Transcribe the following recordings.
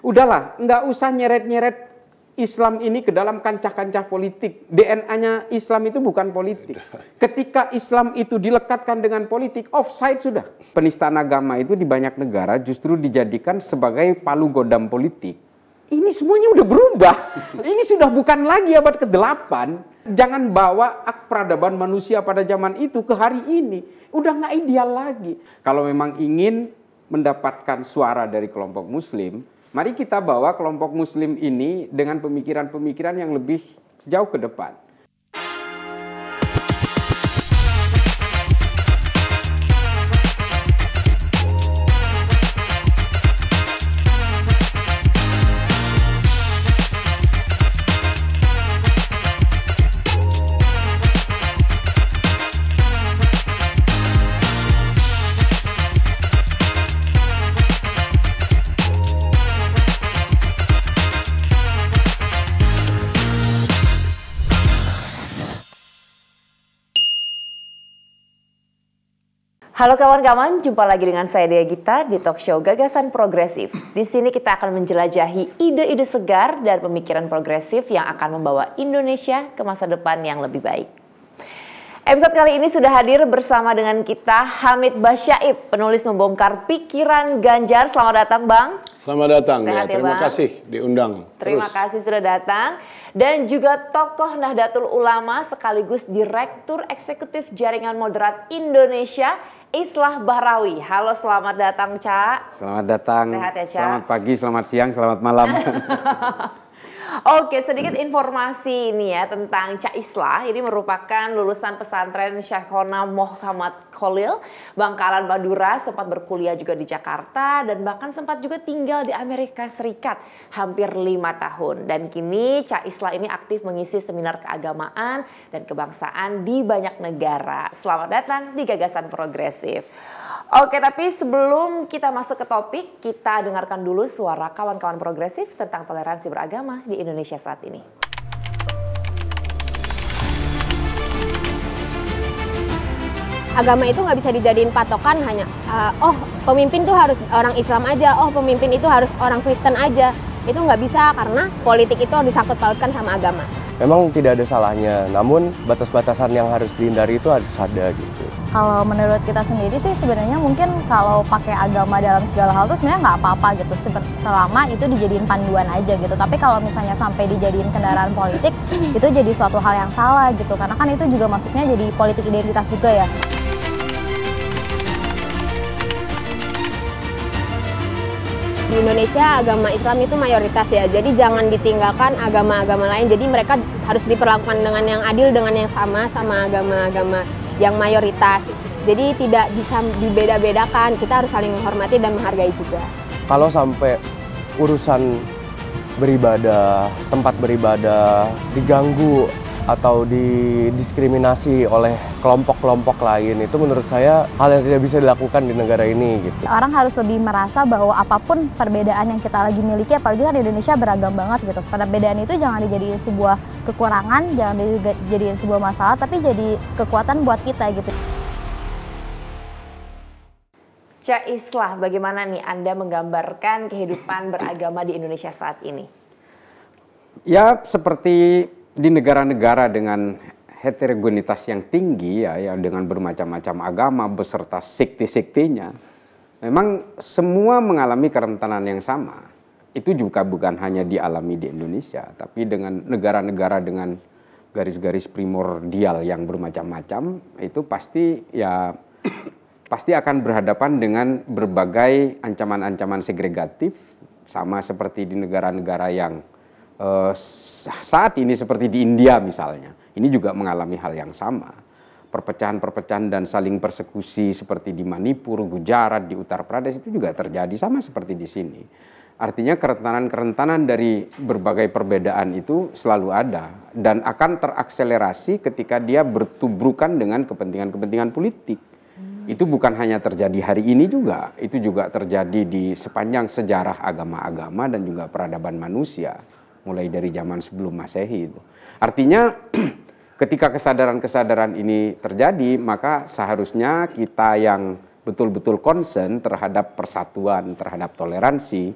Udahlah, nggak usah nyeret-nyeret Islam ini ke dalam kancah-kancah politik. DNA-nya Islam itu bukan politik. Ketika Islam itu dilekatkan dengan politik, offside sudah. Penistaan agama itu di banyak negara justru dijadikan sebagai palu godam politik. Ini semuanya udah berubah. Ini sudah bukan lagi abad ke-8. Jangan bawa peradaban manusia pada zaman itu ke hari ini. Udah nggak ideal lagi. Kalau memang ingin mendapatkan suara dari kelompok muslim, mari kita bawa kelompok muslim ini dengan pemikiran-pemikiran yang lebih jauh ke depan. Halo kawan-kawan, jumpa lagi dengan saya Dea Gita di talk show Gagasan Progresif. Di sini kita akan menjelajahi ide-ide segar dan pemikiran progresif yang akan membawa Indonesia ke masa depan yang lebih baik. Episode kali ini sudah hadir bersama dengan kita Hamid Basyaib, penulis membongkar pikiran Ganjar. Selamat datang, Bang. Selamat datang, Sehat ya, terima Bang? kasih diundang. Terima kasih sudah datang. Dan juga tokoh Nahdlatul Ulama sekaligus Direktur Eksekutif Jaringan Moderat Indonesia, Islah Bahrawi. Halo, selamat datang, Ca. Selamat datang. Sehat ya, Ca? Selamat pagi, selamat siang, selamat malam. Oke, sedikit informasi ini ya tentang Ca Islah. Ini merupakan lulusan pesantren Syekhona Muhammad Khalil, Bangkalan, Madura, sempat berkuliah juga di Jakarta dan bahkan sempat juga tinggal di Amerika Serikat hampir 5 tahun. Dan kini Ca Islah ini aktif mengisi seminar keagamaan dan kebangsaan di banyak negara. Selamat datang di Gagasan Progresif. Oke, tapi sebelum kita masuk ke topik, kita dengarkan dulu suara kawan-kawan progresif tentang toleransi beragama di Indonesia saat ini. Agama itu nggak bisa dijadiin patokan hanya, pemimpin tuh harus orang Islam aja, pemimpin itu harus orang Kristen aja. Itu nggak bisa karena politik itu harus disangkut pautkan sama agama. Memang tidak ada salahnya, namun batas-batasan yang harus dihindari itu harus ada gitu. Kalau menurut kita sendiri sih sebenarnya mungkin kalau pakai agama dalam segala hal itu sebenarnya nggak apa-apa gitu, selama itu dijadiin panduan aja gitu. Tapi kalau misalnya sampai dijadiin kendaraan politik, itu jadi suatu hal yang salah gitu, karena kan itu juga maksudnya jadi politik identitas juga ya. Di Indonesia agama Islam itu mayoritas ya, jadi jangan ditinggalkan agama-agama lain. Jadi mereka harus diperlakukan dengan yang adil, dengan yang sama agama-agama yang mayoritas. Jadi tidak bisa dibeda-bedakan, kita harus saling menghormati dan menghargai juga. Kalau sampai urusan beribadah, tempat beribadah diganggu atau didiskriminasi oleh kelompok-kelompok lain, itu menurut saya hal yang tidak bisa dilakukan di negara ini gitu. Orang harus lebih merasa bahwa apapun perbedaan yang kita lagi miliki, apalagi kan Indonesia beragam banget gitu. Perbedaan itu jangan dijadiin sebuah kekurangan, jangan dijadiin sebuah masalah, tapi jadi kekuatan buat kita gitu. Ca Islah, bagaimana nih Anda menggambarkan kehidupan beragama di Indonesia saat ini? Ya, seperti di negara-negara dengan heterogenitas yang tinggi ya, yang dengan bermacam-macam agama beserta sekte-sektenya, memang semua mengalami kerentanan yang sama. Itu juga bukan hanya dialami di Indonesia, tapi dengan negara-negara dengan garis-garis primordial yang bermacam-macam, itu pasti akan berhadapan dengan berbagai ancaman-ancaman segregatif, sama seperti di negara-negara yang saat ini seperti di India misalnya, ini juga mengalami hal yang sama. Perpecahan-perpecahan dan saling persekusi seperti di Manipur, Gujarat, di Uttar Pradesh itu juga terjadi sama seperti di sini. Artinya kerentanan-kerentanan dari berbagai perbedaan itu selalu ada dan akan terakselerasi ketika dia bertubrukan dengan kepentingan-kepentingan politik. Itu bukan hanya terjadi hari ini juga, itu juga terjadi di sepanjang sejarah agama-agama dan juga peradaban manusia. Mulai dari zaman sebelum Masehi itu. Artinya ketika kesadaran-kesadaran ini terjadi, maka seharusnya kita yang betul-betul concern terhadap persatuan, terhadap toleransi,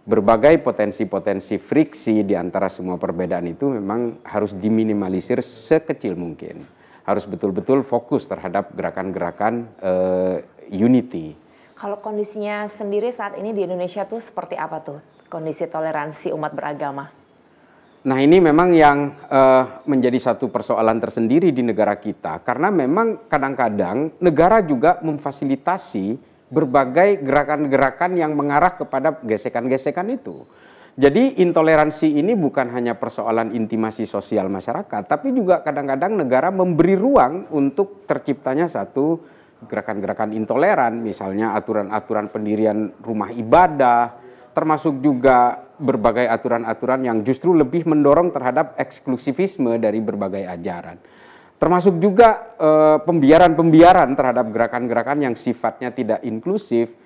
berbagai potensi-potensi friksi di antara semua perbedaan itu memang harus diminimalisir sekecil mungkin. Harus betul-betul fokus terhadap gerakan-gerakan unity. Kalau kondisinya sendiri saat ini di Indonesia tuh seperti apa tuh kondisi toleransi umat beragama? Nah ini memang yang menjadi satu persoalan tersendiri di negara kita. Karena memang kadang-kadang negara juga memfasilitasi berbagai gerakan-gerakan yang mengarah kepada gesekan-gesekan itu. Jadi intoleransi ini bukan hanya persoalan intimasi sosial masyarakat, tapi juga kadang-kadang negara memberi ruang untuk terciptanya satu gerakan-gerakan intoleran, misalnya aturan-aturan pendirian rumah ibadah, termasuk juga berbagai aturan-aturan yang justru lebih mendorong terhadap eksklusivisme dari berbagai ajaran. Termasuk juga pembiaran-pembiaran terhadap gerakan-gerakan yang sifatnya tidak inklusif.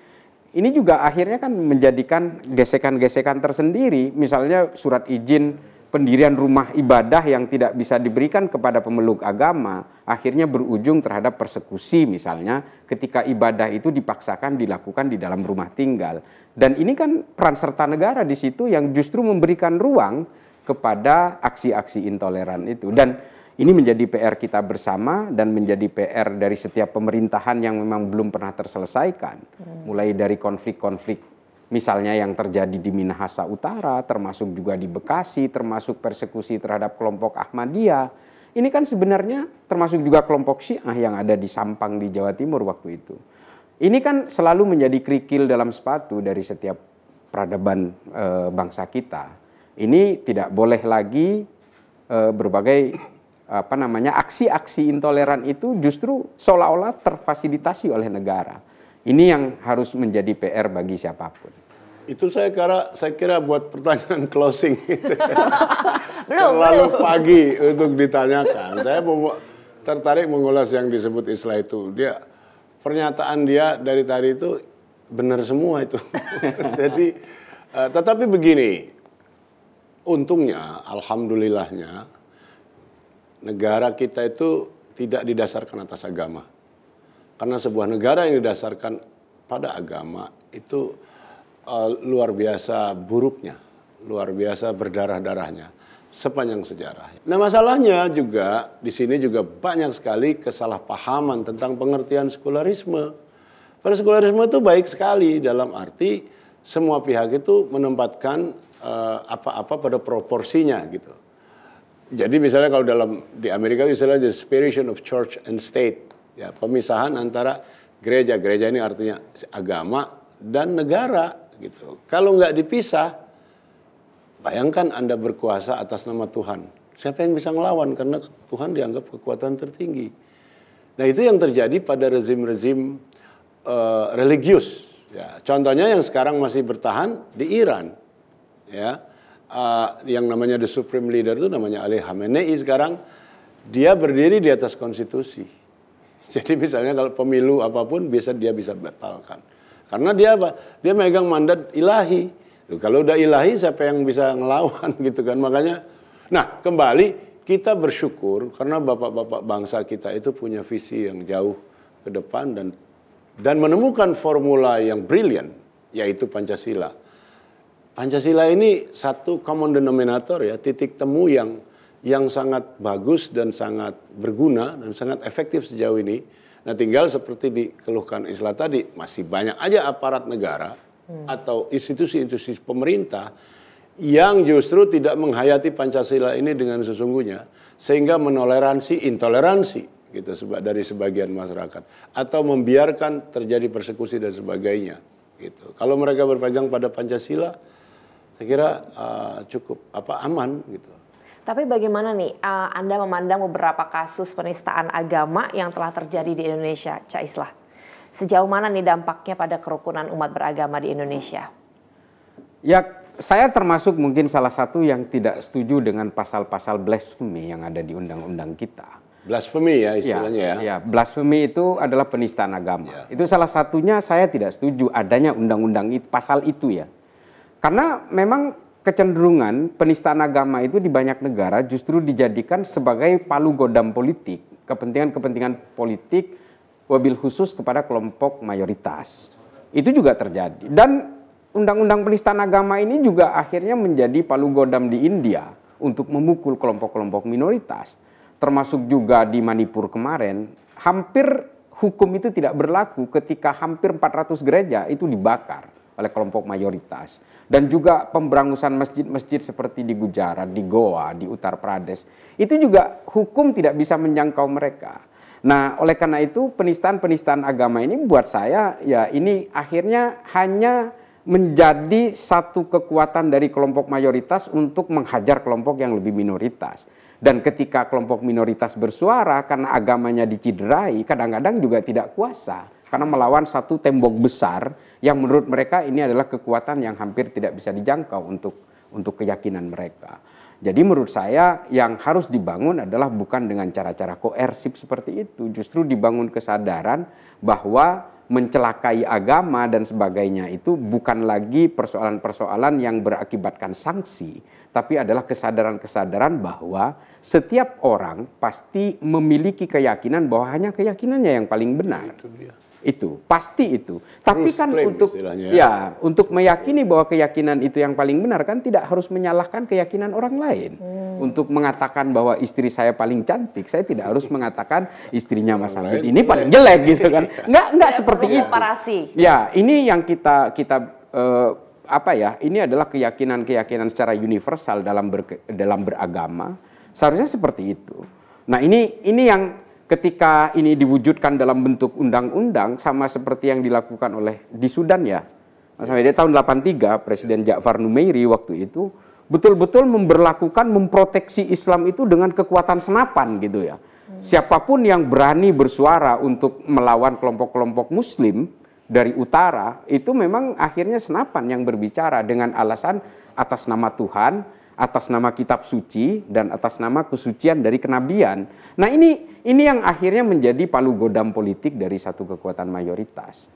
Ini juga akhirnya kan menjadikan gesekan-gesekan tersendiri. Misalnya surat izin pendirian rumah ibadah yang tidak bisa diberikan kepada pemeluk agama, akhirnya berujung terhadap persekusi misalnya ketika ibadah itu dipaksakan dilakukan di dalam rumah tinggal. Dan ini kan peran serta negara di situ yang justru memberikan ruang kepada aksi-aksi intoleran itu. Dan ini menjadi PR kita bersama dan menjadi PR dari setiap pemerintahan yang memang belum pernah terselesaikan. Mulai dari konflik-konflik misalnya yang terjadi di Minahasa Utara, termasuk juga di Bekasi, termasuk persekusi terhadap kelompok Ahmadiyah. Ini kan sebenarnya termasuk juga kelompok Syiah yang ada di Sampang di Jawa Timur waktu itu. Ini kan selalu menjadi kerikil dalam sepatu dari setiap peradaban bangsa kita. Ini tidak boleh lagi berbagai aksi-aksi intoleran itu justru seolah-olah terfasilitasi oleh negara. Ini yang harus menjadi PR bagi siapapun. Itu saya kira buat pertanyaan closing itu. Terlalu pagi untuk ditanyakan. Saya tertarik mengulas yang disebut istilah itu. Pernyataan dia dari tadi itu benar semua itu. Jadi, tetapi begini, untungnya, alhamdulillahnya, negara kita itu tidak didasarkan atas agama. Karena sebuah negara yang didasarkan pada agama itu luar biasa buruknya, luar biasa berdarah-darahnya sepanjang sejarah. Nah masalahnya juga di sini juga banyak sekali kesalahpahaman tentang pengertian sekularisme. Pada sekularisme itu baik sekali dalam arti semua pihak itu menempatkan apa-apa pada proporsinya gitu. Jadi misalnya kalau di Amerika istilahnya the separation of church and state, ya pemisahan antara gereja ini artinya agama dan negara gitu. Kalau nggak dipisah, bayangkan Anda berkuasa atas nama Tuhan, siapa yang bisa ngelawan karena Tuhan dianggap kekuatan tertinggi. Nah itu yang terjadi pada rezim-rezim religius. Ya, contohnya yang sekarang masih bertahan di Iran, ya. Yang namanya the supreme leader itu namanya Ali Khamenei sekarang, dia berdiri di atas konstitusi. Jadi misalnya kalau pemilu apapun dia bisa batalkan. Karena dia apa? Dia megang mandat ilahi. Kalau udah ilahi siapa yang bisa ngelawan gitu kan. Makanya, nah kembali kita bersyukur karena bapak-bapak bangsa kita itu punya visi yang jauh ke depan dan menemukan formula yang brilian, yaitu Pancasila. Pancasila ini satu common denominator ya, titik temu yang sangat bagus dan sangat berguna dan sangat efektif sejauh ini. Nah tinggal seperti dikeluhkan Isla tadi, masih banyak aja aparat negara atau institusi-institusi pemerintah yang justru tidak menghayati Pancasila ini dengan sesungguhnya, sehingga menoleransi intoleransi gitu dari sebagian masyarakat atau membiarkan terjadi persekusi dan sebagainya gitu. Kalau mereka berpegang pada Pancasila, saya kira cukup aman gitu. Tapi bagaimana nih Anda memandang beberapa kasus penistaan agama yang telah terjadi di Indonesia, Cak Islah? Sejauh mana nih dampaknya pada kerukunan umat beragama di Indonesia? Ya, saya termasuk mungkin salah satu yang tidak setuju dengan pasal-pasal blasphemy yang ada di undang-undang kita. Blasphemy ya istilahnya ya. Ya, blasphemy itu adalah penistaan agama. Ya. Itu salah satunya saya tidak setuju adanya undang-undang pasal itu ya. Karena memang kecenderungan penistaan agama itu di banyak negara justru dijadikan sebagai palu godam politik, kepentingan-kepentingan politik wabil khusus kepada kelompok mayoritas. Itu juga terjadi. Dan undang-undang penistaan agama ini juga akhirnya menjadi palu godam di India untuk memukul kelompok-kelompok minoritas. Termasuk juga di Manipur kemarin, hampir hukum itu tidak berlaku ketika hampir 400 gereja itu dibakar oleh kelompok mayoritas. Dan juga pemberangusan masjid-masjid seperti di Gujarat, di Goa, di Uttar Pradesh. Itu juga hukum tidak bisa menjangkau mereka. Nah, oleh karena itu penistaan-penistaan agama ini buat saya ya ini akhirnya hanya menjadi satu kekuatan dari kelompok mayoritas untuk menghajar kelompok yang lebih minoritas. Dan ketika kelompok minoritas bersuara karena agamanya diciderai, kadang-kadang juga tidak kuasa. Karena melawan satu tembok besar yang menurut mereka ini adalah kekuatan yang hampir tidak bisa dijangkau untuk keyakinan mereka. Jadi menurut saya yang harus dibangun adalah bukan dengan cara-cara koersif seperti itu. Justru dibangun kesadaran bahwa mencelakai agama dan sebagainya itu bukan lagi persoalan-persoalan yang berakibatkan sanksi, tapi adalah kesadaran-kesadaran bahwa setiap orang pasti memiliki keyakinan bahwa hanya keyakinannya yang paling benar. Itu pasti itu. Tapi kan untuk untuk meyakini bahwa keyakinan itu yang paling benar kan tidak harus menyalahkan keyakinan orang lain. Untuk mengatakan bahwa istri saya paling cantik, saya tidak harus mengatakan istrinya Mas Hamid ini paling jelek gitu kan. Enggak seperti itu. Ya, ini yang kita ini adalah keyakinan secara universal dalam beragama. Seharusnya seperti itu. Nah, ini yang ketika ini diwujudkan dalam bentuk undang-undang sama seperti yang dilakukan di Sudan ya. Sampai tahun 83 Presiden Ja'far Numeiri waktu itu betul-betul memproteksi Islam itu dengan kekuatan senapan gitu ya. Siapapun yang berani bersuara untuk melawan kelompok-kelompok muslim dari utara itu memang akhirnya senapan yang berbicara dengan alasan atas nama Tuhan, atas nama kitab suci dan atas nama kesucian dari kenabian. Nah, ini yang akhirnya menjadi palu godam politik dari satu kekuatan mayoritas.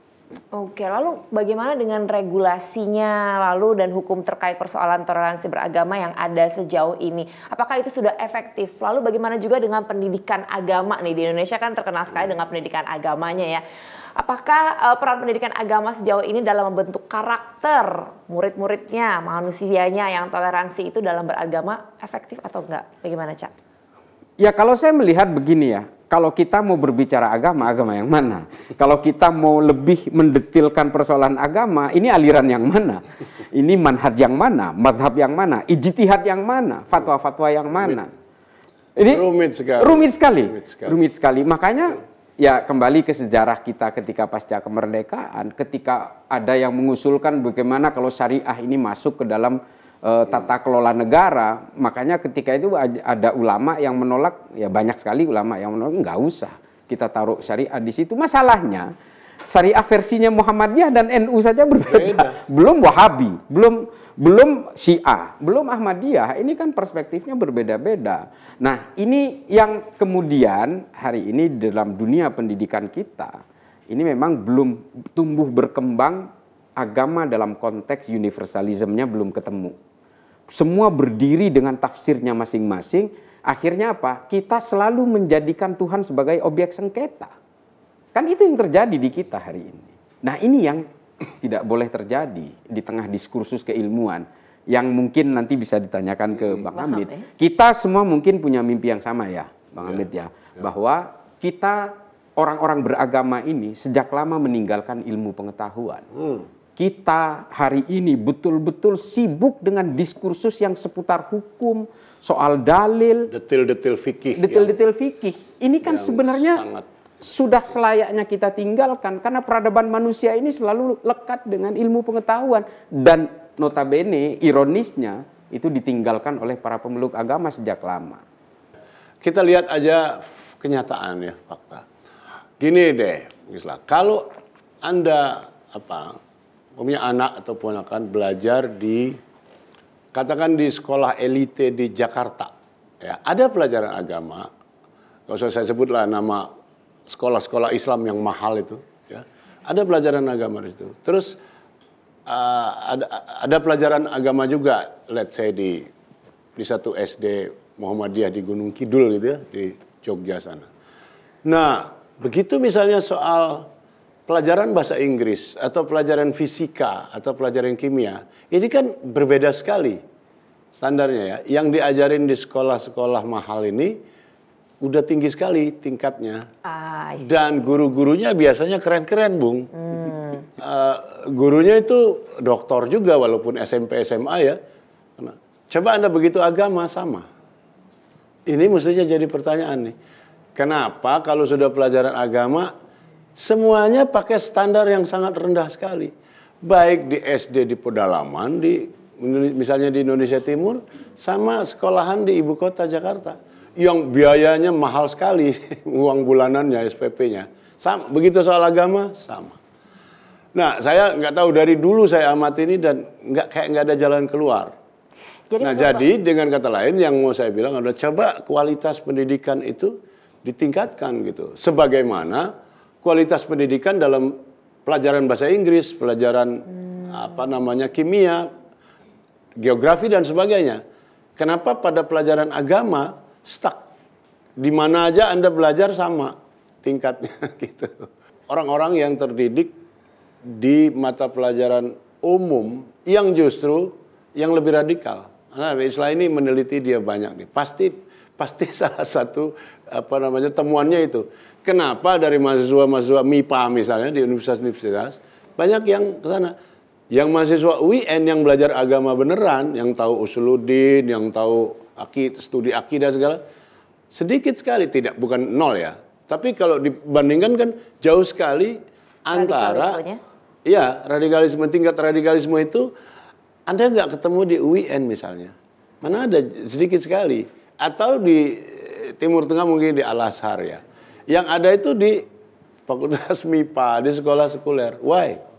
Oke, lalu bagaimana dengan regulasinya lalu dan hukum terkait persoalan toleransi beragama yang ada sejauh ini? Apakah itu sudah efektif? Lalu bagaimana juga dengan pendidikan agama nih? Di Indonesia kan terkenal sekali dengan pendidikan agamanya ya. Apakah peran pendidikan agama sejauh ini dalam membentuk karakter murid-muridnya, manusianya yang toleransi itu dalam beragama efektif atau enggak? Bagaimana, Cak? Ya, kalau saya melihat begini ya, kalau kita mau berbicara agama yang mana? Kalau kita mau lebih mendetilkan persoalan agama, ini aliran yang mana? Ini manhaj yang mana? Madhab yang mana? Ijtihad yang mana? Fatwa-fatwa yang mana? Ini rumit sekali. Makanya ya kembali ke sejarah kita ketika pasca kemerdekaan, ketika ada yang mengusulkan bagaimana kalau syariah ini masuk ke dalam tata kelola negara, makanya ketika itu ada ulama yang menolak, ya banyak sekali ulama yang menolak, nggak usah kita taruh syariah di situ. Masalahnya syariah versinya Muhammadiyah dan NU saja berbeda. Belum Wahabi, belum Syiah, belum Ahmadiyah. Ini kan perspektifnya berbeda-beda. Nah, ini yang kemudian hari ini dalam dunia pendidikan kita, ini memang belum tumbuh berkembang agama dalam konteks universalismenya belum ketemu. Semua berdiri dengan tafsirnya masing-masing. Akhirnya apa? Kita selalu menjadikan Tuhan sebagai objek sengketa. Kan itu yang terjadi di kita hari ini. Nah, ini yang tidak boleh terjadi di tengah diskursus keilmuan yang mungkin nanti bisa ditanyakan ke Bang Hamid. Kita semua mungkin punya mimpi yang sama ya, Bang Hamid ya. Bahwa kita orang-orang beragama ini sejak lama meninggalkan ilmu pengetahuan. Kita hari ini betul-betul sibuk dengan diskursus yang seputar hukum, soal dalil, detail-detail fikih. Detail-detail fikih. Ini kan sebenarnya sudah selayaknya kita tinggalkan karena peradaban manusia ini selalu lekat dengan ilmu pengetahuan dan notabene ironisnya itu ditinggalkan oleh para pemeluk agama sejak lama. Kita lihat aja kenyataan ya, fakta. Gini deh, misalnya kalau Anda punya anak atau ponakan belajar katakan di sekolah elite di Jakarta, ya ada pelajaran agama, nggak usah saya sebutlah nama sekolah-sekolah Islam yang mahal itu, ya ada pelajaran agama di situ. Terus ada pelajaran agama juga, let's say di satu SD Muhammadiyah di Gunung Kidul gitu ya, di Jogja sana. Nah, begitu misalnya soal pelajaran bahasa Inggris atau pelajaran fisika atau pelajaran kimia, ini kan berbeda sekali standarnya ya. Yang diajarin di sekolah-sekolah mahal ini udah tinggi sekali tingkatnya. Dan guru-gurunya biasanya keren-keren, Bung. Gurunya itu doktor juga walaupun SMP SMA ya. Coba Anda begitu agama sama. Ini mestinya jadi pertanyaan nih. Kenapa kalau sudah pelajaran agama semuanya pakai standar yang sangat rendah sekali. Baik di SD di pedalaman, misalnya di Indonesia Timur, sama sekolahan di ibu kota Jakarta. Yang biayanya mahal sekali, uang bulanannya, SPP-nya. Sama, begitu soal agama, sama. Nah, saya nggak tahu dari dulu saya amati ini dan kayak nggak ada jalan keluar. Jadi dengan kata lain yang mau saya bilang adalah coba kualitas pendidikan itu ditingkatkan gitu. Sebagaimana kualitas pendidikan dalam pelajaran bahasa Inggris, pelajaran kimia, geografi dan sebagainya. Kenapa pada pelajaran agama stuck? Di mana aja Anda belajar sama tingkatnya gitu. Orang-orang yang terdidik di mata pelajaran umum yang justru yang lebih radikal. Nah, Islah ini meneliti dia banyak nih. Pasti salah satu temuannya itu. Kenapa dari mahasiswa-mahasiswa MIPA misalnya di universitas-universitas banyak yang ke sana. Yang mahasiswa UIN yang belajar agama beneran, yang tahu usuluddin, yang tahu studi akidah segala, sedikit sekali, bukan nol ya. Tapi kalau dibandingkan kan jauh sekali antara radikalisme, tingkat radikalisme itu Anda nggak ketemu di UIN misalnya. Mana ada, sedikit sekali. Atau di Timur Tengah mungkin di Al-Azhar ya. Yang ada itu di fakultas MIPA, di sekolah sekuler. Why?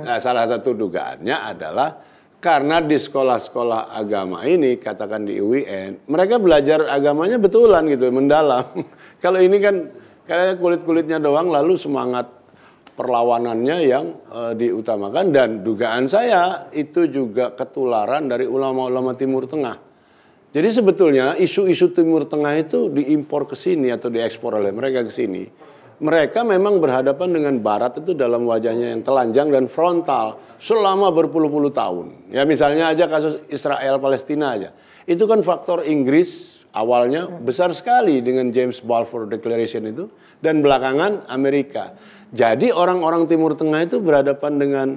Nah, salah satu dugaannya adalah karena di sekolah-sekolah agama ini, katakan di UIN, mereka belajar agamanya betulan gitu, mendalam. Kalau ini kan kayak kulit-kulitnya doang, lalu semangat perlawanannya yang diutamakan. Dan dugaan saya itu juga ketularan dari ulama-ulama Timur Tengah. Jadi sebetulnya isu-isu Timur Tengah itu diimpor ke sini atau diekspor oleh mereka ke sini. Mereka memang berhadapan dengan Barat itu dalam wajahnya yang telanjang dan frontal selama berpuluh-puluh tahun. Ya misalnya aja kasus Israel-Palestina aja. Itu kan faktor Inggris awalnya besar sekali dengan James Balfour Declaration itu. Dan belakangan Amerika. Jadi orang-orang Timur Tengah itu berhadapan dengan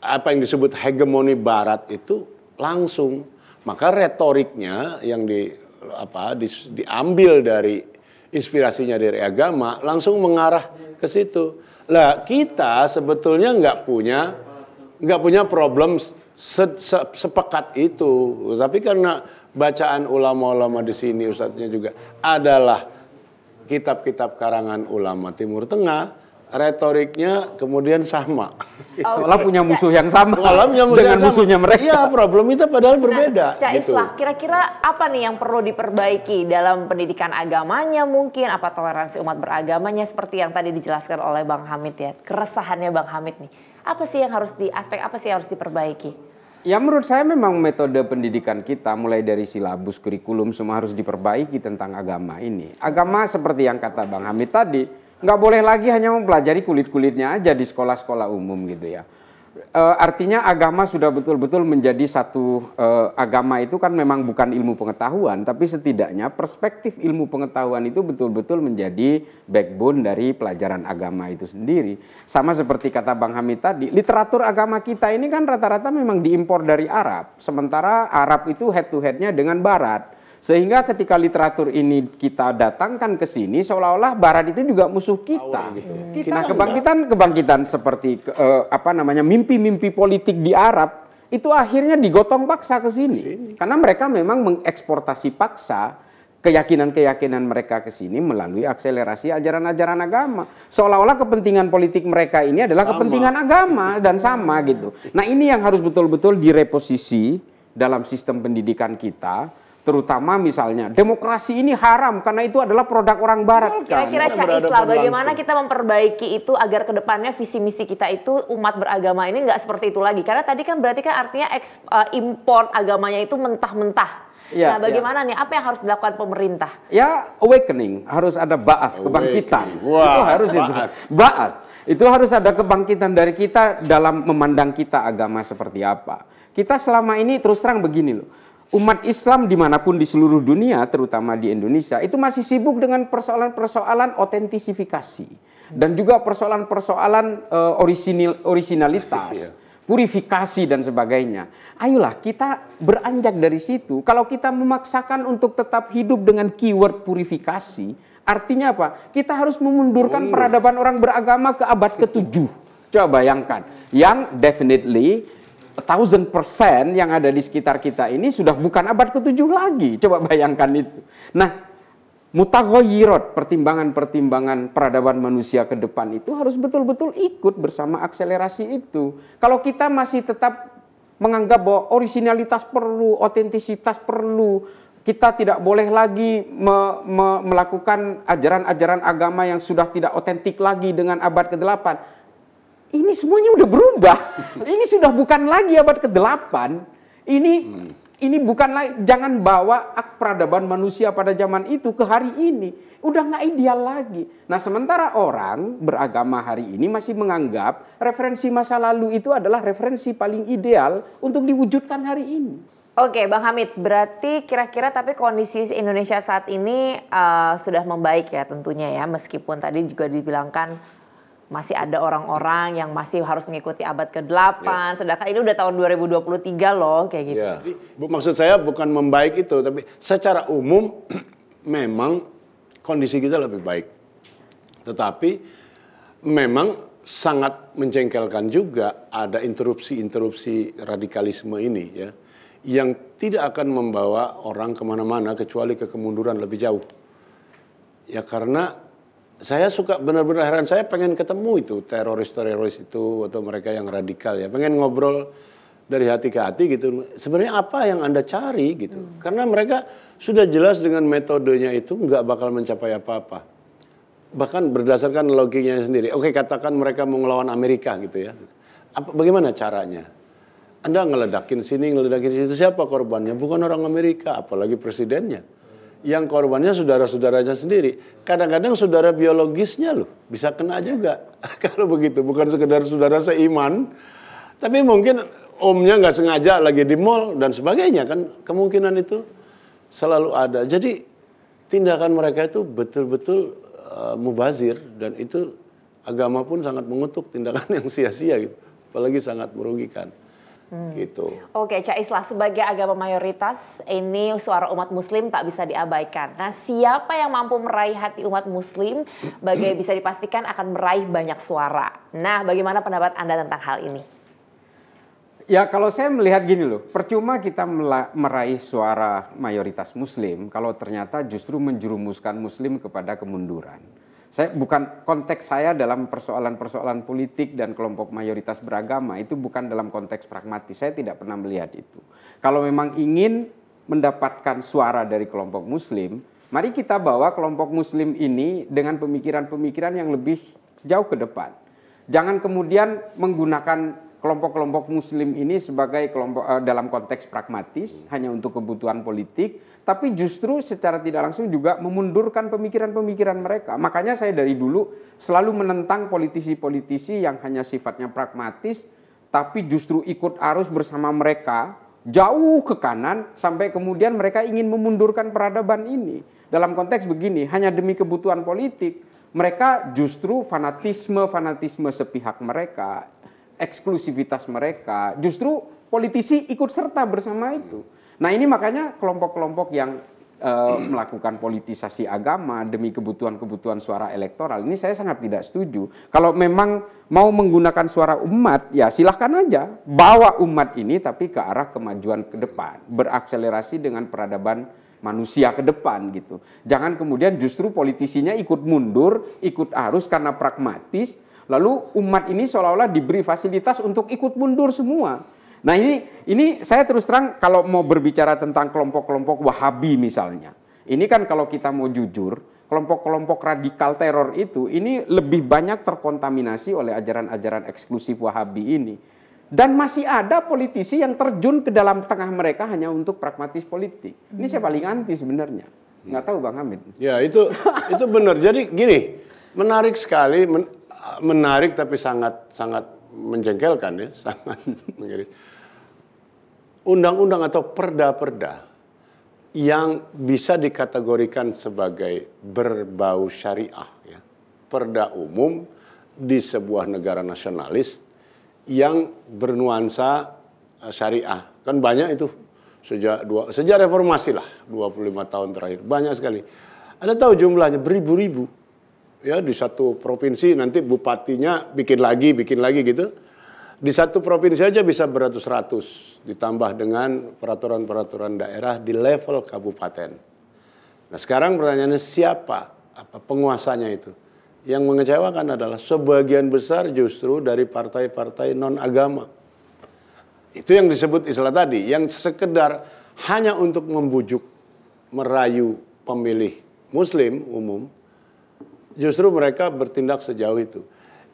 apa yang disebut hegemoni Barat itu langsung. Maka retoriknya yang diambil dari inspirasinya dari agama langsung mengarah ke situ. Lah kita sebetulnya nggak punya problem sepekat itu. Tapi karena bacaan ulama-ulama di sini ustadznya juga adalah kitab-kitab karangan ulama Timur Tengah, retoriknya kemudian sama. Seolah punya musuh yang sama dengan musuhnya mereka. Iya, problem itu padahal berbeda. Cak gitu. Islah, kira-kira apa nih yang perlu diperbaiki dalam pendidikan agamanya mungkin, apa toleransi umat beragamanya seperti yang tadi dijelaskan oleh Bang Hamid ya. Keresahannya Bang Hamid nih. Apa sih yang harus diperbaiki? Ya menurut saya memang metode pendidikan kita mulai dari silabus, kurikulum semua harus diperbaiki tentang agama ini. Agama seperti yang kata Bang Hamid tadi, nggak boleh lagi hanya mempelajari kulit-kulitnya aja di sekolah-sekolah umum gitu ya. Artinya agama sudah betul-betul menjadi satu agama itu kan memang bukan ilmu pengetahuan, tapi setidaknya perspektif ilmu pengetahuan itu betul-betul menjadi backbone dari pelajaran agama itu sendiri. Sama seperti kata Bang Hamid tadi, literatur agama kita ini kan rata-rata memang diimpor dari Arab, sementara Arab itu head to headnya dengan Barat. Sehingga ketika literatur ini kita datangkan ke sini seolah-olah Barat itu juga musuh kita. Nah, kebangkitan seperti mimpi-mimpi politik di Arab itu akhirnya digotong paksa ke sini. Karena mereka memang mengeksportasi paksa keyakinan-keyakinan mereka ke sini melalui akselerasi ajaran-ajaran agama. Seolah-olah kepentingan politik mereka ini adalah kepentingan agama dan sama gitu. Nah, ini yang harus betul-betul direposisi dalam sistem pendidikan kita. terutama misalnya demokrasi ini haram karena itu adalah produk orang barat. Kira-kira Cak Islah, bagaimana kita memperbaiki itu agar kedepannya visi misi kita itu umat beragama ini nggak seperti itu lagi? Karena tadi kan berarti kan artinya import agamanya itu mentah-mentah. Ya, nah, bagaimana nih? Apa yang harus dilakukan pemerintah? Ya, awakening, harus ada ba'ats, kebangkitan. Wah, itu harus itu. Ba'ats. Itu harus ada kebangkitan dari kita dalam memandang kita agama seperti apa. Kita selama ini terus terang begini loh. Umat Islam dimanapun di seluruh dunia, terutama di Indonesia, itu masih sibuk dengan persoalan-persoalan otentisifikasi. Dan juga persoalan-persoalan orisinalitas, purifikasi dan sebagainya. Ayolah kita beranjak dari situ. Kalau kita memaksakan untuk tetap hidup dengan keyword purifikasi, artinya apa? Kita harus memundurkan peradaban orang beragama ke abad ke-7. Coba bayangkan. Yang definitely 1000% yang ada di sekitar kita ini sudah bukan abad ke-7 lagi. Coba bayangkan itu. Nah, mutaghayyirot, pertimbangan-pertimbangan peradaban manusia ke depan itu harus betul-betul ikut bersama akselerasi itu. Kalau kita masih tetap menganggap bahwa orisinalitas perlu, otentisitas perlu, kita tidak boleh lagi melakukan ajaran-ajaran agama yang sudah tidak otentik lagi dengan abad ke-8. Ini semuanya udah berubah. Ini sudah bukan lagi abad ke-8. Ini bukan lagi, jangan bawa peradaban manusia pada zaman itu ke hari ini. Udah nggak ideal lagi. Nah, sementara orang beragama hari ini masih menganggap referensi masa lalu itu adalah referensi paling ideal untuk diwujudkan hari ini. Oke, Bang Hamid, berarti kira-kira tapi kondisi Indonesia saat ini sudah membaik ya tentunya ya, meskipun tadi juga dibilangkan masih ada orang-orang yang masih harus mengikuti abad ke-8, sedangkan ini udah tahun 2023 loh, kayak gitu. Ya. Maksud saya bukan membaik itu, tapi secara umum memang kondisi kita lebih baik. Tetapi memang sangat menjengkelkan juga ada interupsi radikalisme ini ya, yang tidak akan membawa orang kemana-mana kecuali ke kemunduran lebih jauh. Ya karena saya suka benar-benar heran, saya pengen ketemu itu teroris-teroris itu atau mereka yang radikal ya, pengen ngobrol dari hati ke hati gitu. Sebenarnya apa yang Anda cari gitu? Karena mereka sudah jelas dengan metodenya itu nggak bakal mencapai apa-apa. Bahkan berdasarkan logikanya sendiri. Oke, katakan mereka mau ngelawan Amerika gitu ya. Bagaimana caranya? Anda ngeledakin sini, ngeledakin situ, siapa korbannya? Bukan orang Amerika, apalagi presidennya. Yang korbannya saudara-saudaranya sendiri. Kadang-kadang saudara biologisnya loh bisa kena juga. Kalau begitu, bukan sekedar saudara seiman, tapi mungkin omnya nggak sengaja lagi di mall dan sebagainya kan, kemungkinan itu selalu ada. Jadi tindakan mereka itu betul-betul mubazir, dan itu agama pun sangat mengutuk tindakan yang sia-sia gitu, apalagi sangat merugikan. Gitu. Oke, Cak Islah, sebagai agama mayoritas, ini suara umat muslim tak bisa diabaikan. Nah, siapa yang mampu meraih hati umat muslim, bisa dipastikan akan meraih banyak suara. Nah, bagaimana pendapat Anda tentang hal ini? Ya, kalau saya melihat gini loh, percuma kita meraih suara mayoritas muslim kalau ternyata justru menjerumuskan muslim kepada kemunduran. Konteks saya dalam persoalan-persoalan politik dan kelompok mayoritas beragama itu bukan dalam konteks pragmatis. Saya tidak pernah melihat itu. Kalau memang ingin mendapatkan suara dari kelompok muslim, mari kita bawa kelompok muslim ini dengan pemikiran-pemikiran yang lebih jauh ke depan. Jangan kemudian menggunakan kelompok-kelompok muslim ini sebagai kelompok dalam konteks pragmatis hanya untuk kebutuhan politik, tapi justru secara tidak langsung juga memundurkan pemikiran-pemikiran mereka. Makanya saya dari dulu selalu menentang politisi-politisi yang hanya sifatnya pragmatis, tapi justru ikut arus bersama mereka jauh ke kanan sampai kemudian mereka ingin memundurkan peradaban ini. Dalam konteks begini, hanya demi kebutuhan politik, mereka justru fanatisme sepihak mereka, eksklusivitas mereka, justru politisi ikut serta bersama itu. Nah, ini makanya kelompok-kelompok yang melakukan politisasi agama demi kebutuhan-kebutuhan suara elektoral, ini saya sangat tidak setuju. Kalau memang mau menggunakan suara umat, ya silahkan aja bawa umat ini tapi ke arah kemajuan ke depan, berakselerasi dengan peradaban manusia ke depan gitu. Jangan kemudian justru politisinya ikut mundur, ikut arus karena pragmatis, lalu umat ini seolah-olah diberi fasilitas untuk ikut mundur semua. Nah ini saya terus terang kalau mau berbicara tentang kelompok-kelompok Wahabi misalnya. Ini kan kalau kita mau jujur, kelompok-kelompok radikal teror itu ini lebih banyak terkontaminasi oleh ajaran-ajaran eksklusif Wahabi ini. Dan masih ada politisi yang terjun ke dalam tengah mereka hanya untuk pragmatis politik. Ini saya paling anti sebenarnya. Nggak tahu Bang Hamid. Ya itu benar. Jadi gini, menarik sekali, menarik tapi sangat menjengkelkan ya, sangat mengiris. Undang-undang atau perda-perda yang bisa dikategorikan sebagai berbau syariah, ya. Perda umum di sebuah negara nasionalis yang bernuansa syariah. Kan banyak itu sejak reformasi lah, 25 tahun terakhir. Banyak sekali. Anda tahu jumlahnya beribu-ribu. Ya, di satu provinsi nanti bupatinya bikin lagi gitu. Di satu provinsi aja bisa beratus-ratus, ditambah dengan peraturan-peraturan daerah di level kabupaten. Nah sekarang pertanyaannya siapa penguasanya itu? Yang mengecewakan adalah sebagian besar justru dari partai-partai non-agama. Itu yang disebut istilah tadi, yang sekedar hanya untuk membujuk, merayu pemilih muslim umum, justru mereka bertindak sejauh itu.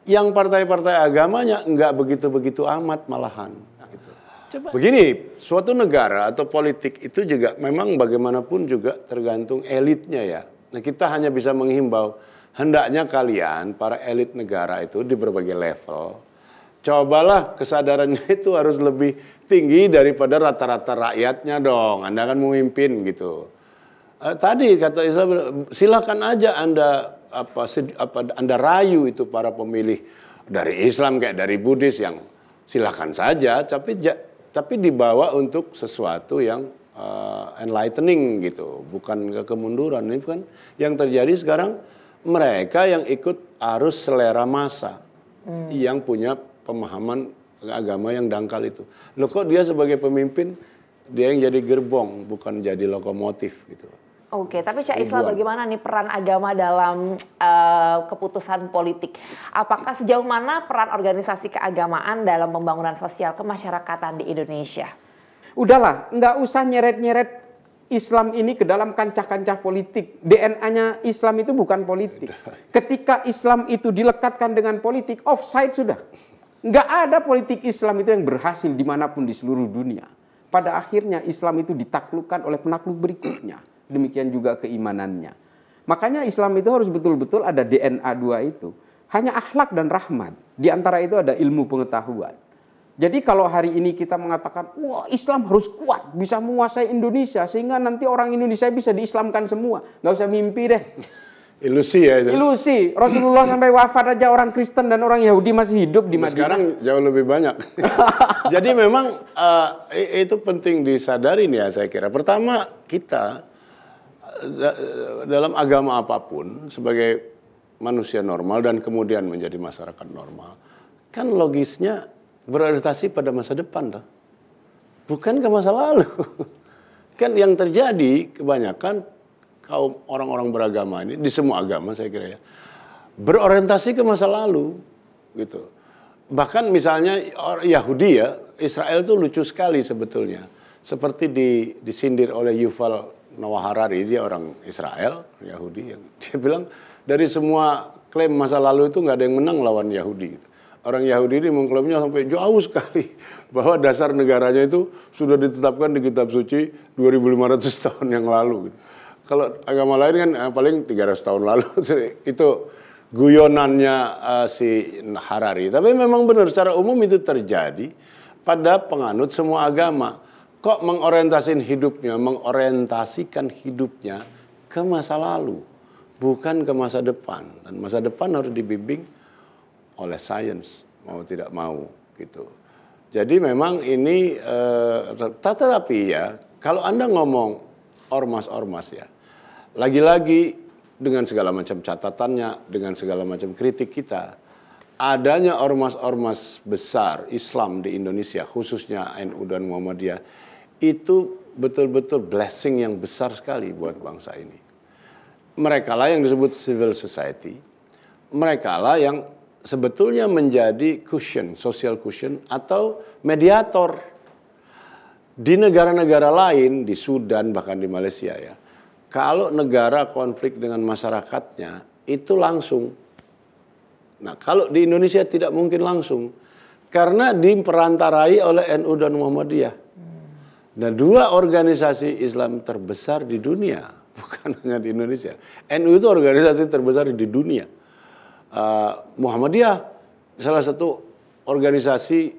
Yang partai-partai agamanya enggak begitu-begitu amat malahan. Gitu. Coba. Begini, suatu negara atau politik itu juga memang bagaimanapun juga tergantung elitnya ya. Nah kita hanya bisa menghimbau, hendaknya kalian, para elit negara itu di berbagai level, cobalah kesadarannya itu harus lebih tinggi daripada rata-rata rakyatnya dong. Anda kan memimpin gitu. Tadi kata Islam, silakan aja Anda rayu itu para pemilih dari Islam kayak dari Buddhis yang silakan saja, tapi dibawa untuk sesuatu yang enlightening gitu, bukan kemunduran. Ini kan yang terjadi sekarang, mereka yang ikut arus selera massa, yang punya pemahaman agama yang dangkal itu. Loh kok dia sebagai pemimpin, dia yang jadi gerbong, bukan jadi lokomotif gitu. Oke, tapi Cak Islah bagaimana nih peran agama dalam keputusan politik? Apakah sejauh mana peran organisasi keagamaan dalam pembangunan sosial kemasyarakatan di Indonesia? Udahlah, nggak usah nyeret-nyeret Islam ini ke dalam kancah-kancah politik. DNA-nya Islam itu bukan politik. Ketika Islam itu dilekatkan dengan politik, offside sudah. Nggak ada politik Islam itu yang berhasil dimanapun di seluruh dunia. Pada akhirnya Islam itu ditaklukkan oleh penakluk berikutnya. Demikian juga keimanannya. Makanya Islam itu harus betul-betul ada DNA dua itu. Hanya akhlak dan rahmat. Di antara itu ada ilmu pengetahuan. Jadi kalau hari ini kita mengatakan, wah Islam harus kuat, bisa menguasai Indonesia, sehingga nanti orang Indonesia bisa diislamkan semua. Nggak usah mimpi deh. Ilusi ya itu. Ilusi. Rasulullah sampai wafat aja orang Kristen dan orang Yahudi masih hidup di Madinah. Sekarang jauh lebih banyak. Jadi memang itu penting disadarin ya saya kira. Pertama kita dalam agama apapun sebagai manusia normal dan kemudian menjadi masyarakat normal, kan logisnya berorientasi pada masa depan, toh. Bukan ke masa lalu. Kan yang terjadi kebanyakan kaum orang-orang beragama ini di semua agama saya kira ya, berorientasi ke masa lalu gitu. Bahkan misalnya Yahudi ya, Israel itu lucu sekali sebetulnya. Seperti disindir oleh Yuval Noah Harari, dia orang Israel, Yahudi, yang dia bilang dari semua klaim masa lalu itu nggak ada yang menang lawan Yahudi. Gitu. Orang Yahudi ini mengklaimnya sampai jauh sekali bahwa dasar negaranya itu sudah ditetapkan di kitab suci 2500 tahun yang lalu. Gitu. Kalau agama lain kan paling 300 tahun lalu, itu guyonannya si Harari. Tapi memang benar secara umum itu terjadi pada penganut semua agama. Kok mengorientasikan hidupnya ke masa lalu, bukan ke masa depan. Dan masa depan harus dibimbing oleh sains, mau tidak mau gitu. Jadi memang ini, tetapi ya, kalau Anda ngomong ormas-ormas ya, lagi-lagi dengan segala macam catatannya, dengan segala macam kritik kita, adanya ormas-ormas besar Islam di Indonesia, khususnya NU dan Muhammadiyah, itu betul-betul blessing yang besar sekali buat bangsa ini. Mereka lah yang disebut civil society. Mereka lah yang sebetulnya menjadi cushion, social cushion atau mediator Di negara-negara lain, di Sudan bahkan di Malaysia ya, kalau negara konflik dengan masyarakatnya itu langsung. Nah, kalau di Indonesia tidak mungkin langsung karena diperantarai oleh NU dan Muhammadiyah. Nah, dua organisasi Islam terbesar di dunia, bukan hanya di Indonesia. NU itu organisasi terbesar di dunia. Muhammadiyah salah satu organisasi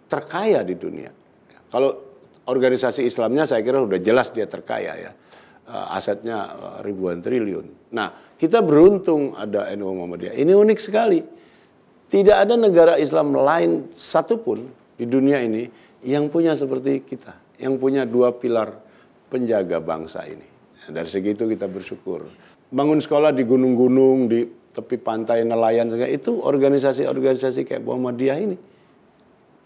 terkaya di dunia. Kalau organisasi Islamnya saya kira sudah jelas dia terkaya ya. Asetnya ribuan triliun. Nah, kita beruntung ada NU Muhammadiyah. Ini unik sekali. Tidak ada negara Islam lain satupun di dunia ini yang punya seperti kita. Yang punya dua pilar penjaga bangsa ini. Dari segi itu kita bersyukur. Bangun sekolah di gunung-gunung, di tepi pantai nelayan, itu organisasi-organisasi kayak Muhammadiyah ini.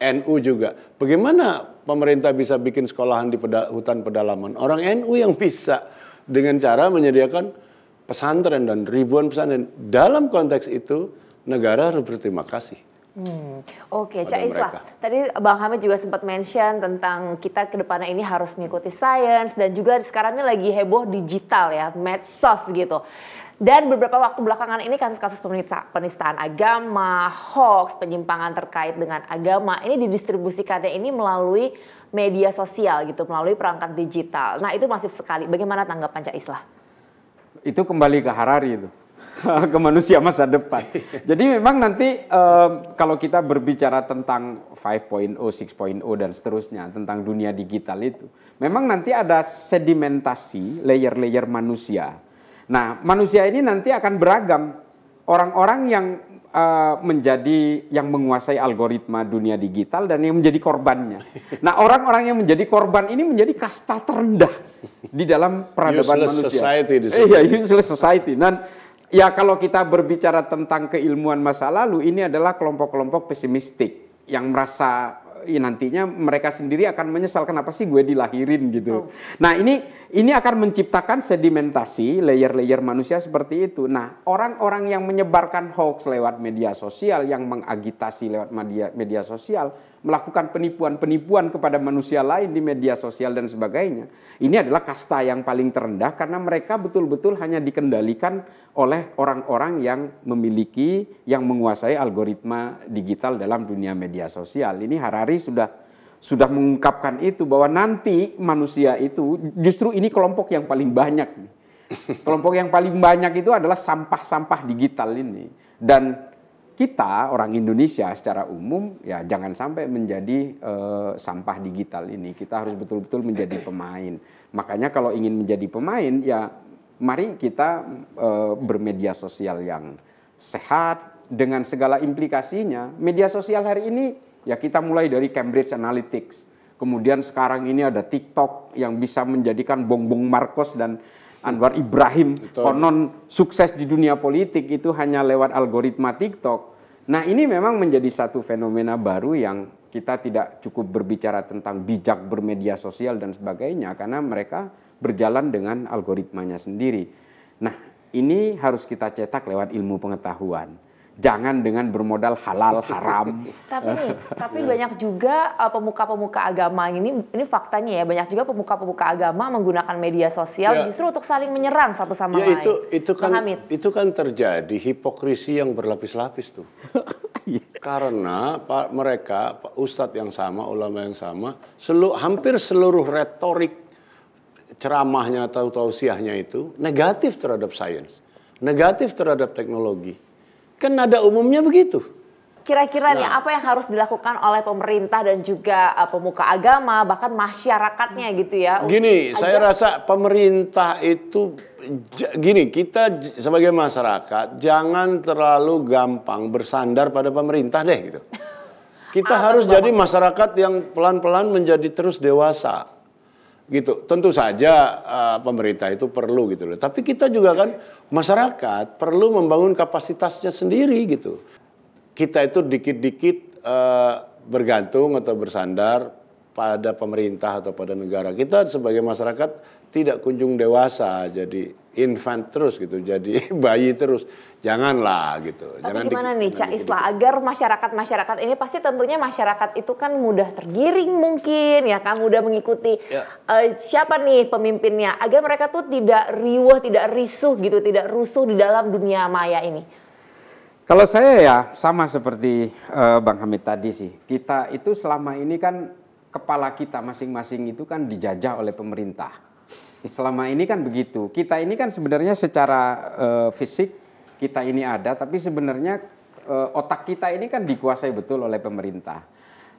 NU juga. Bagaimana pemerintah bisa bikin sekolahan di hutan pedalaman? Orang NU yang bisa dengan cara menyediakan pesantren dan ribuan pesantren. Dalam konteks itu, negara harus berterima kasih. Oke, Cak Islah. Tadi Bang Hamid juga sempat mention tentang kita ke depannya ini harus mengikuti sains dan juga sekarang ini lagi heboh digital ya, medsos gitu. Dan beberapa waktu belakangan ini kasus-kasus penistaan agama, hoax, penyimpangan terkait dengan agama ini didistribusikannya ini melalui media sosial gitu, melalui perangkat digital. Nah, itu masif sekali. Bagaimana tanggapan Cak Islah? Itu kembali ke Harari itu. Ke manusia masa depan. Jadi memang nanti kalau kita berbicara tentang 5.0, 6.0 dan seterusnya tentang dunia digital itu, memang nanti ada sedimentasi layer-layer manusia. Nah, manusia ini nanti akan beragam. Orang-orang yang yang menguasai algoritma dunia digital dan yang menjadi korbannya. Nah, orang-orang yang menjadi korban ini menjadi kasta terendah di dalam peradaban useless manusia. Society Iya, useless society. Dan ya kalau kita berbicara tentang keilmuan masa lalu, ini adalah kelompok-kelompok pesimistik yang merasa nantinya mereka sendiri akan menyesal kenapa sih gue dilahirin gitu. Nah, ini akan menciptakan sedimentasi layer-layer manusia seperti itu. Nah, orang-orang yang menyebarkan hoax lewat media sosial, yang mengagitasi lewat media sosial, melakukan penipuan-penipuan kepada manusia lain di media sosial dan sebagainya. Ini adalah kasta yang paling terendah karena mereka betul-betul hanya dikendalikan oleh orang-orang yang memiliki, yang menguasai algoritma digital dalam dunia media sosial. Ini Harari sudah mengungkapkan itu bahwa nanti manusia itu justru ini kelompok yang paling banyak. Kelompok yang paling banyak itu adalah sampah-sampah digital ini. Dan kita orang Indonesia secara umum ya jangan sampai menjadi sampah digital ini. Kita harus betul-betul menjadi pemain. Makanya kalau ingin menjadi pemain ya mari kita bermedia sosial yang sehat dengan segala implikasinya. Media sosial hari ini ya kita mulai dari Cambridge Analytics. Kemudian sekarang ini ada TikTok yang bisa menjadikan Bongbong Marcos dan Anwar Ibrahim konon sukses di dunia politik itu hanya lewat algoritma TikTok. Nah, ini memang menjadi satu fenomena baru yang kita tidak cukup berbicara tentang bijak bermedia sosial dan sebagainya karena mereka berjalan dengan algoritmanya sendiri. Nah, ini harus kita cetak lewat ilmu pengetahuan. Jangan dengan bermodal halal haram. Tapi banyak juga pemuka-pemuka agama ini faktanya ya, banyak juga pemuka-pemuka agama menggunakan media sosial justru untuk saling menyerang satu sama lain. Itu kan terjadi hipokrisi yang berlapis-lapis tuh. Karena mereka ustadz yang sama, ulama yang sama, hampir seluruh retorik ceramahnya atau tausiahnya itu negatif terhadap sains, negatif terhadap teknologi. Kan nada umumnya begitu. Kira-kira nih apa yang harus dilakukan oleh pemerintah dan juga pemuka agama bahkan masyarakatnya gitu ya? Gini, saya rasa pemerintah itu kita sebagai masyarakat jangan terlalu gampang bersandar pada pemerintah deh gitu. Kita harus jadi masyarakat yang pelan-pelan menjadi terus dewasa. Gitu. Tentu saja pemerintah itu perlu gitu loh. Tapi kita juga kan masyarakat perlu membangun kapasitasnya sendiri gitu. Kita itu dikit-dikit bergantung atau bersandar pada pemerintah atau pada negara. Kita sebagai masyarakat tidak kunjung dewasa, jadi infant terus gitu, jadi bayi terus. Janganlah gitu. Tapi gimana nih Cak Islah agar masyarakat ini pasti tentunya masyarakat itu kan mudah tergiring mungkin ya kan, mudah mengikuti siapa nih pemimpinnya agar mereka tuh tidak riuh, tidak risuh gitu, tidak rusuh di dalam dunia maya ini. Kalau saya ya sama seperti Bang Hamid tadi sih. Kita itu selama ini kan kepala kita masing-masing itu kan dijajah oleh pemerintah. Selama ini kan begitu. Kita ini kan sebenarnya secara fisik kita ini ada, tapi sebenarnya otak kita ini kan dikuasai betul oleh pemerintah.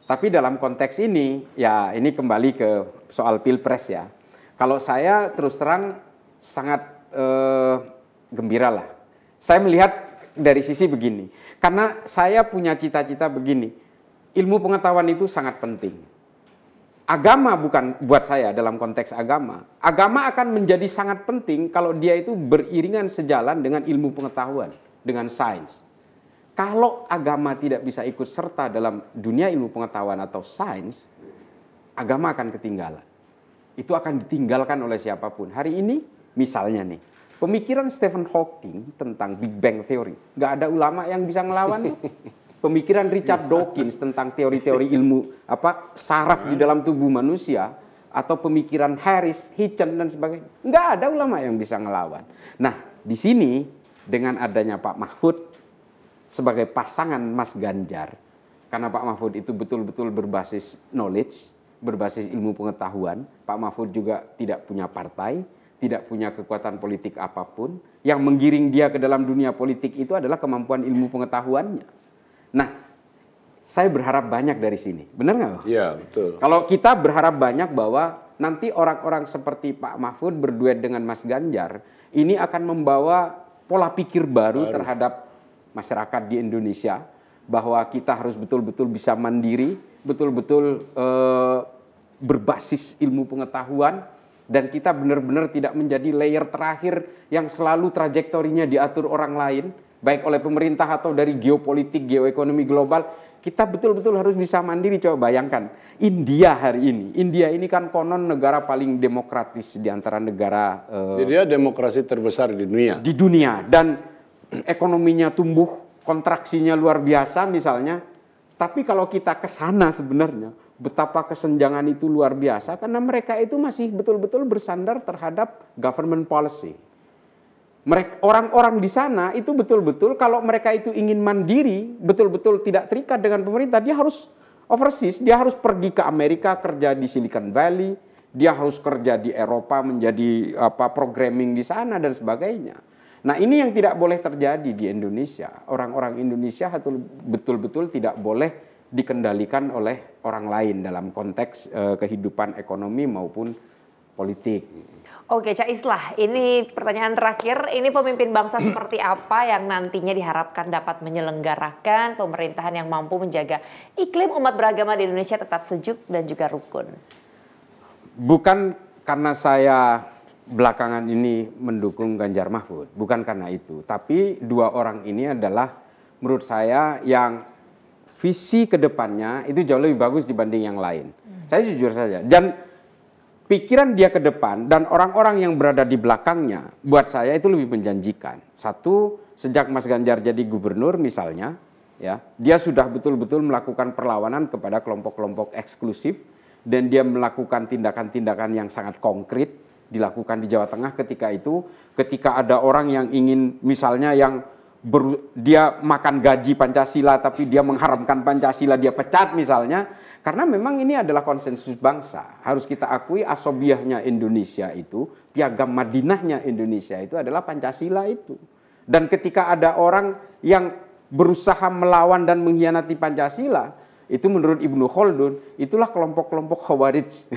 Tapi dalam konteks ini, ya ini kembali ke soal pilpres ya. Kalau saya terus terang sangat gembira lah. Saya melihat dari sisi begini, karena saya punya cita-cita begini, ilmu pengetahuan itu sangat penting. Agama bukan buat saya dalam konteks agama. Agama akan menjadi sangat penting kalau dia itu beriringan sejalan dengan ilmu pengetahuan, dengan sains. Kalau agama tidak bisa ikut serta dalam dunia ilmu pengetahuan atau sains, agama akan ketinggalan. Itu akan ditinggalkan oleh siapapun. Hari ini misalnya nih, pemikiran Stephen Hawking tentang Big Bang Theory, nggak ada ulama yang bisa ngelawan tuh. Pemikiran Richard Dawkins tentang teori-teori ilmu saraf di dalam tubuh manusia, atau pemikiran Harris, Hitchens dan sebagainya, nggak ada ulama yang bisa ngelawan. Nah, di sini dengan adanya Pak Mahfud sebagai pasangan Mas Ganjar, karena Pak Mahfud itu betul-betul berbasis knowledge, berbasis ilmu pengetahuan. Pak Mahfud juga tidak punya partai, tidak punya kekuatan politik apapun. Yang menggiring dia ke dalam dunia politik itu adalah kemampuan ilmu pengetahuannya. Nah, saya berharap banyak dari sini. Benar nggak? Iya, betul. Kalau kita berharap banyak bahwa nanti orang-orang seperti Pak Mahfud berduet dengan Mas Ganjar, ini akan membawa pola pikir baru terhadap masyarakat di Indonesia, bahwa kita harus betul-betul bisa mandiri, betul-betul berbasis ilmu pengetahuan, dan kita benar-benar tidak menjadi layer terakhir yang selalu trajektorinya diatur orang lain, baik oleh pemerintah atau dari geopolitik, geoekonomi global. Kita betul-betul harus bisa mandiri. Coba bayangkan, India hari ini. India ini kan konon negara paling demokratis di antara negara. Dia demokrasi terbesar di dunia. Di dunia. Dan ekonominya tumbuh, kontraksinya luar biasa misalnya. Tapi kalau kita ke sana sebenarnya, betapa kesenjangan itu luar biasa. Karena mereka itu masih betul-betul bersandar terhadap government policy. Orang-orang di sana itu betul-betul kalau mereka itu ingin mandiri, betul-betul tidak terikat dengan pemerintah, dia harus overseas, dia harus pergi ke Amerika kerja di Silicon Valley, dia harus kerja di Eropa menjadi programming di sana dan sebagainya. Nah, ini yang tidak boleh terjadi di Indonesia. Orang-orang Indonesia betul-betul tidak boleh dikendalikan oleh orang lain dalam konteks kehidupan ekonomi maupun politik. Oke, Cak Islah, ini pertanyaan terakhir. Ini pemimpin bangsa seperti apa yang nantinya diharapkan dapat menyelenggarakan pemerintahan yang mampu menjaga iklim umat beragama di Indonesia tetap sejuk dan juga rukun? Bukan karena saya belakangan ini mendukung Ganjar Mahfud, bukan karena itu. Tapi dua orang ini adalah menurut saya yang visi ke depannya itu jauh lebih bagus dibanding yang lain. Saya jujur saja. Dan pikiran dia ke depan dan orang-orang yang berada di belakangnya buat saya itu lebih menjanjikan. Satu, sejak Mas Ganjar jadi gubernur misalnya, ya, dia sudah betul-betul melakukan perlawanan kepada kelompok-kelompok eksklusif dan dia melakukan tindakan-tindakan yang sangat konkret dilakukan di Jawa Tengah ketika ada orang yang ingin misalnya yang dia makan gaji Pancasila tapi dia mengharamkan Pancasila, dia pecat misalnya, karena memang ini adalah konsensus bangsa. Harus kita akui asobiahnya Indonesia itu, piagam Madinahnya Indonesia itu adalah Pancasila itu. Dan ketika ada orang yang berusaha melawan dan mengkhianati Pancasila, itu menurut Ibnu Khaldun, itulah kelompok-kelompok Khawarij.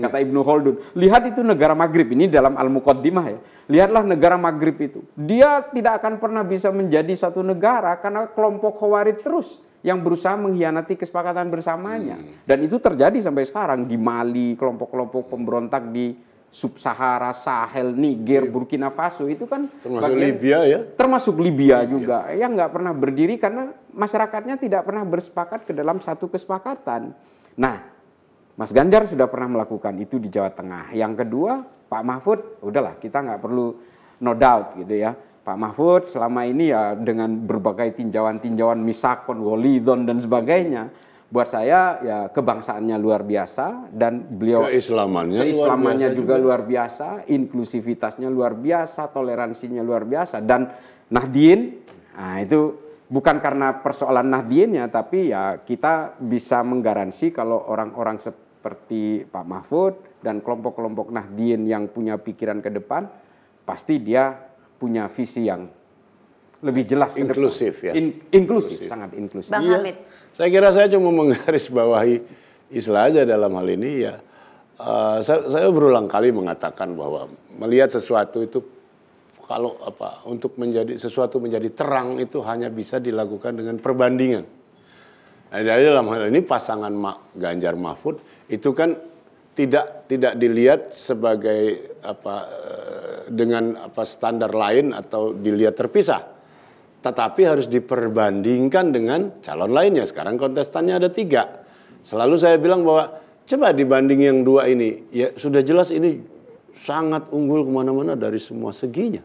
Kata Ibnu Khaldun, lihat itu negara Maghrib, ini dalam Al-Muqaddimah ya. Lihatlah negara Maghrib itu. Dia tidak akan pernah bisa menjadi satu negara karena kelompok Khawarij terus yang berusaha mengkhianati kesepakatan bersamanya. Dan itu terjadi sampai sekarang di Mali, kelompok-kelompok pemberontak di Sub-Sahara, Sahel, Niger, Burkina Faso itu kan termasuk Libya ya. Termasuk Libya juga yang nggak pernah berdiri karena masyarakatnya tidak pernah bersepakat ke dalam satu kesepakatan. Nah, Mas Ganjar sudah pernah melakukan itu di Jawa Tengah. Yang kedua, Pak Mahfud, udahlah kita nggak perlu no doubt gitu ya. Pak Mahfud selama ini ya dengan berbagai tinjauan-tinjauan misakon, wolidon dan sebagainya, buat saya ya kebangsaannya luar biasa dan beliau keislamannya juga luar biasa, inklusivitasnya luar biasa, toleransinya luar biasa dan Nahdien, nah itu bukan karena persoalan Nahdiennya tapi ya kita bisa menggaransi kalau orang-orang seperti Pak Mahfud dan kelompok-kelompok Nahdien yang punya pikiran ke depan pasti dia punya visi yang lebih jelas inklusif ya. Inklusif, sangat inklusif. Bang Hamid. Saya kira saya cuma menggarisbawahi Islah aja dalam hal ini ya. Saya berulang kali mengatakan bahwa melihat sesuatu itu kalau untuk sesuatu menjadi terang itu hanya bisa dilakukan dengan perbandingan. Nah, jadi dalam hal ini pasangan Ganjar Mahfud itu kan tidak dilihat sebagai dengan standar lain atau dilihat terpisah. Tetapi harus diperbandingkan dengan calon lainnya. Sekarang kontestannya ada 3. Selalu saya bilang bahwa coba dibanding yang 2 ini. Ya sudah jelas ini sangat unggul kemana-mana dari semua seginya.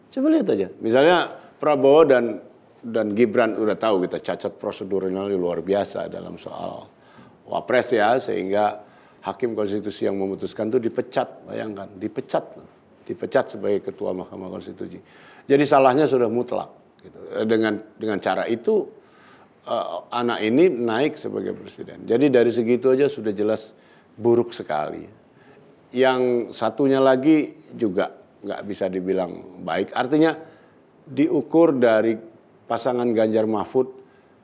Coba lihat aja. Misalnya Prabowo dan Gibran udah tahu kita cacat proseduralnya luar biasa dalam soal wapres ya. Sehingga hakim konstitusi yang memutuskan itu dipecat. Bayangkan, dipecat sebagai ketua Mahkamah Konstitusi. Jadi salahnya sudah mutlak. Gitu. Dengan cara itu anak ini naik sebagai presiden. Jadi dari segitu aja sudah jelas buruk sekali. Yang satunya lagi juga nggak bisa dibilang baik. Artinya diukur dari pasangan Ganjar Mahfud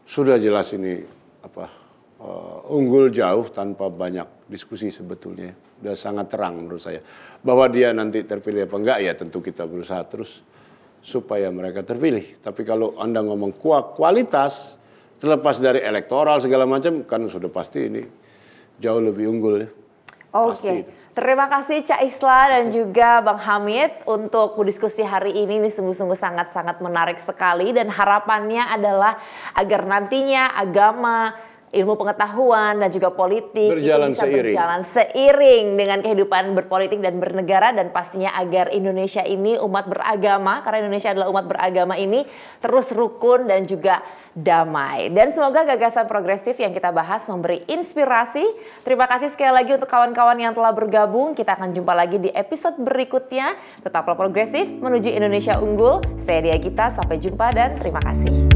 sudah jelas ini unggul jauh tanpa banyak diskusi sebetulnya. Sudah sangat terang menurut saya. Bahwa dia nanti terpilih apa enggak ya tentu kita berusaha terus supaya mereka terpilih. Tapi kalau Anda ngomong kualitas, terlepas dari elektoral segala macam, kan sudah pasti ini jauh lebih unggul ya. Oke, terima kasih Cak Islah dan juga Bang Hamid untuk diskusi hari ini. Ini sungguh-sungguh sangat-sangat menarik sekali dan harapannya adalah agar nantinya agama, ilmu pengetahuan dan juga politik berjalan seiring dengan kehidupan berpolitik dan bernegara dan pastinya agar Indonesia ini umat beragama, karena Indonesia adalah umat beragama ini terus rukun dan juga damai. Dan semoga gagasan progresif yang kita bahas memberi inspirasi. Terima kasih sekali lagi untuk kawan-kawan yang telah bergabung. Kita akan jumpa lagi di episode berikutnya. Tetaplah progresif menuju Indonesia unggul. Saya Dia Gita, sampai jumpa dan terima kasih.